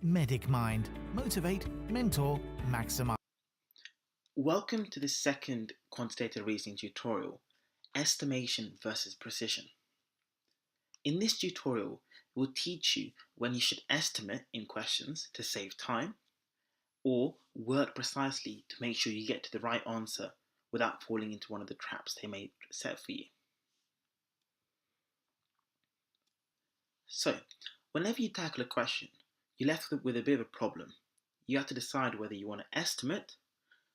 Medic Mind. Motivate, mentor, maximize. Welcome to the second quantitative reasoning tutorial, estimation versus precision. In this tutorial, we'll teach you when you should estimate in questions to save time, or work precisely to make sure you get to the right answer without falling into one of the traps they may set for you. So, whenever you tackle a question, you're left with a bit of a problem. You have to decide whether you want to estimate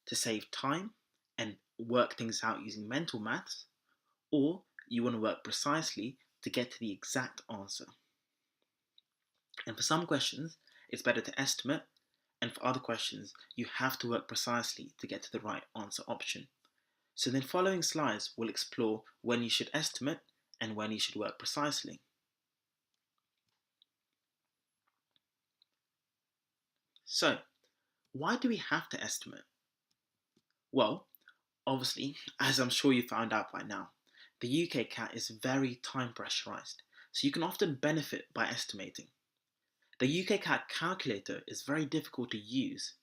to save time and work things out using mental maths, or you want to work precisely to get to the exact answer. And for some questions, it's better to estimate, and for other questions, you have to work precisely to get to the right answer option. So then following slides will explore when you should estimate and when you should work precisely. So, why do we have to estimate? Well, obviously, as I'm sure you found out by now, the UKCAT is very time pressurized, so you can often benefit by estimating. The UKCAT calculator is very difficult to use,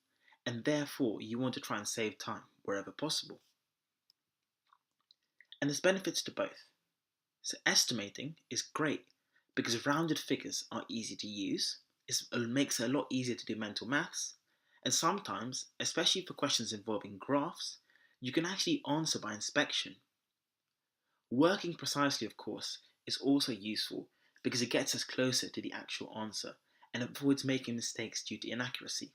and therefore you want to try and save time wherever possible. And there's benefits to both. So estimating is great because rounded figures are easy to use, it makes it a lot easier to do mental maths, and sometimes, especially for questions involving graphs, you can actually answer by inspection. Working precisely, of course, is also useful because it gets us closer to the actual answer and avoids making mistakes due to inaccuracy.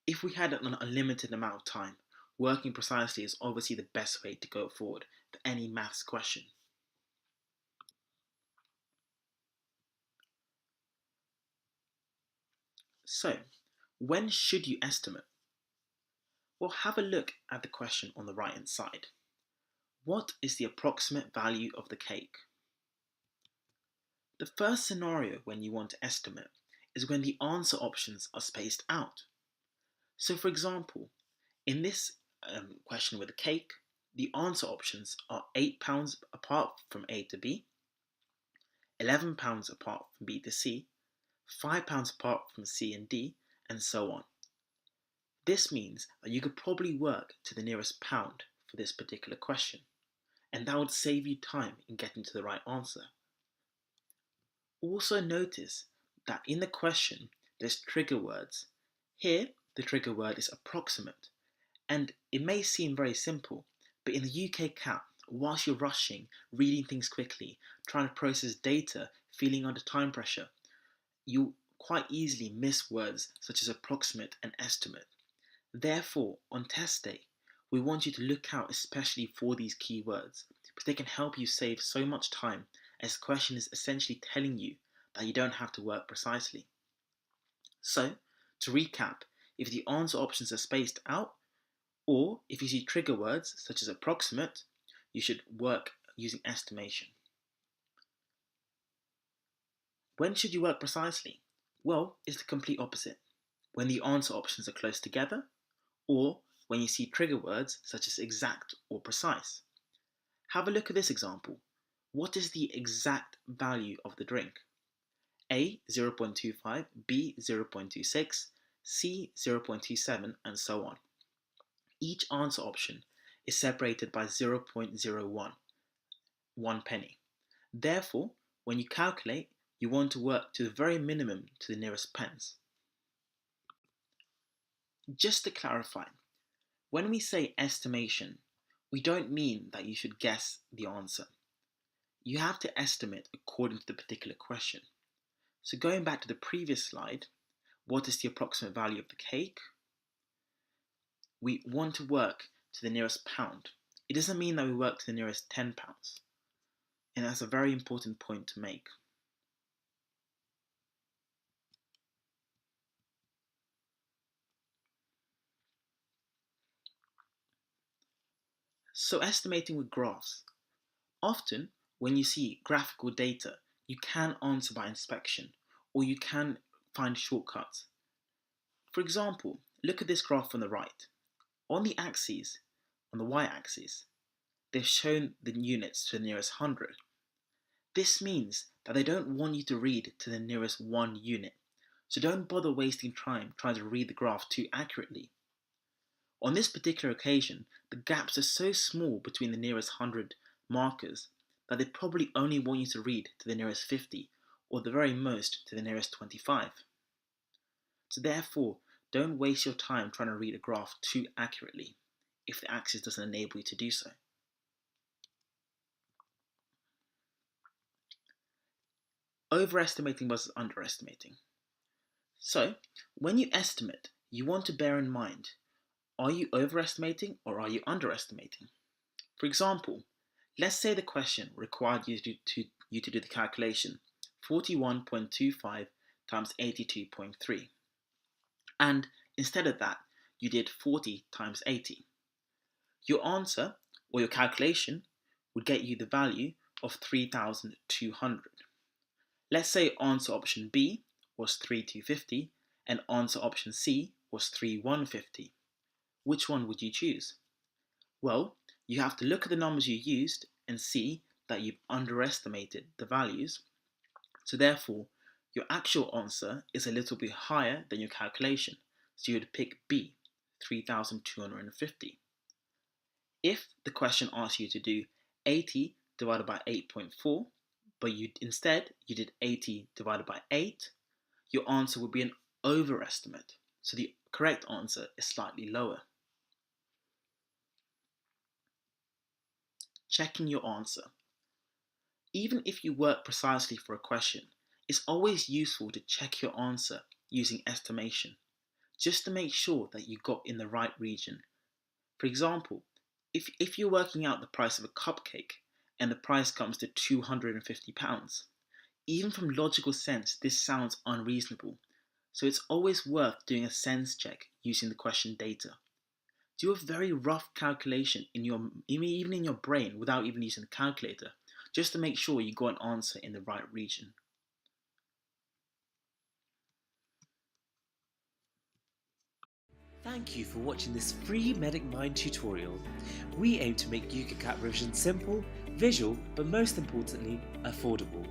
If we had an unlimited amount of time, working precisely is obviously the best way to go forward for any maths question. So, when should you estimate? Well, have a look at the question on the right hand side. What is the approximate value of the cake? The first scenario when you want to estimate is when the answer options are spaced out. So for example, in this question with the cake, the answer options are £8 apart from A to B, £11 apart from B to C, £5 apart from C and D, and so on. This means that you could probably work to the nearest pound for this particular question, and that would save you time in getting to the right answer. Also notice that in the question there's trigger words. Here the trigger word is approximate, and it may seem very simple, but in the UKCAT, whilst you're rushing, reading things quickly, trying to process data, feeling under time pressure, you quite easily miss words such as approximate and estimate. Therefore, on test day, we want you to look out especially for these keywords because they can help you save so much time as the question is essentially telling you that you don't have to work precisely. So, to recap, if the answer options are spaced out, or if you see trigger words such as approximate, you should work using estimation. When should you work precisely? Well, it's the complete opposite. When the answer options are close together, or when you see trigger words such as exact or precise. Have a look at this example. What is the exact value of the drink? A 0.25, B 0.26, C 0.27, and so on. Each answer option is separated by 0.01, 1 penny. Therefore, when you calculate, you want to work to the very minimum to the nearest pence. Just to clarify, when we say estimation, we don't mean that you should guess the answer. You have to estimate according to the particular question. So going back to the previous slide, what is the approximate value of the cake? We want to work to the nearest pound. It doesn't mean that we work to the nearest £10. And that's a very important point to make. So estimating with graphs. Often, when you see graphical data, you can answer by inspection, or you can find shortcuts. For example, look at this graph on the right. On the axes, on the y-axis, they've shown the units to the nearest 100. This means that they don't want you to read to the nearest 1 unit. so don't bother wasting time trying to read the graph too accurately. On this particular occasion, the gaps are so small between the nearest 100 markers that they probably only want you to read to the nearest 50, or the very most to the nearest 25. So therefore, don't waste your time trying to read a graph too accurately if the axis doesn't enable you to do so. Overestimating versus underestimating. So, when you estimate, you want to bear in mind, are you overestimating or are you underestimating? For example, let's say the question required you to do the calculation 41.25 times 82.3. And instead of that, you did 40 times 80. Your answer, or your calculation, would get you the value of 3,200. Let's say answer option B was 3,250 and answer option C was 3,150. Which one would you choose? Well, you have to look at the numbers you used and see that you've underestimated the values. So therefore, your actual answer is a little bit higher than your calculation. So you would pick B, 3,250. If the question asks you to do 80 divided by 8.4, but instead you did 80 divided by 8, your answer would be an overestimate. So the correct answer is slightly lower. Checking your answer. Even if you work precisely for a question, it's always useful to check your answer using estimation, just to make sure that you got in the right region. For example, if you're working out the price of a cupcake and the price comes to £250, even from logical sense, this sounds unreasonable. So it's always worth doing a sense check using the question data. Do a very rough calculation even in your brain without even using the calculator, just to make sure you got an answer in the right region. Thank you for watching this free Medic Mind tutorial. We aim to make UKCAT revision simple, visual, but most importantly, affordable.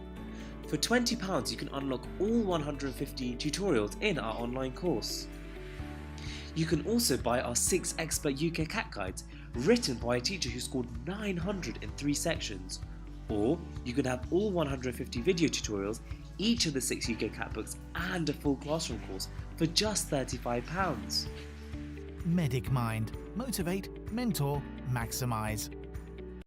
For £20 you can unlock all 150 tutorials in our online course. You can also buy our 6 expert UKCAT guides written by a teacher who scored 900 in 3 sections. Or you can have all 150 video tutorials, each of the 6 UKCAT books and a full classroom course for just £35. Medic Mind. Motivate, mentor, maximize.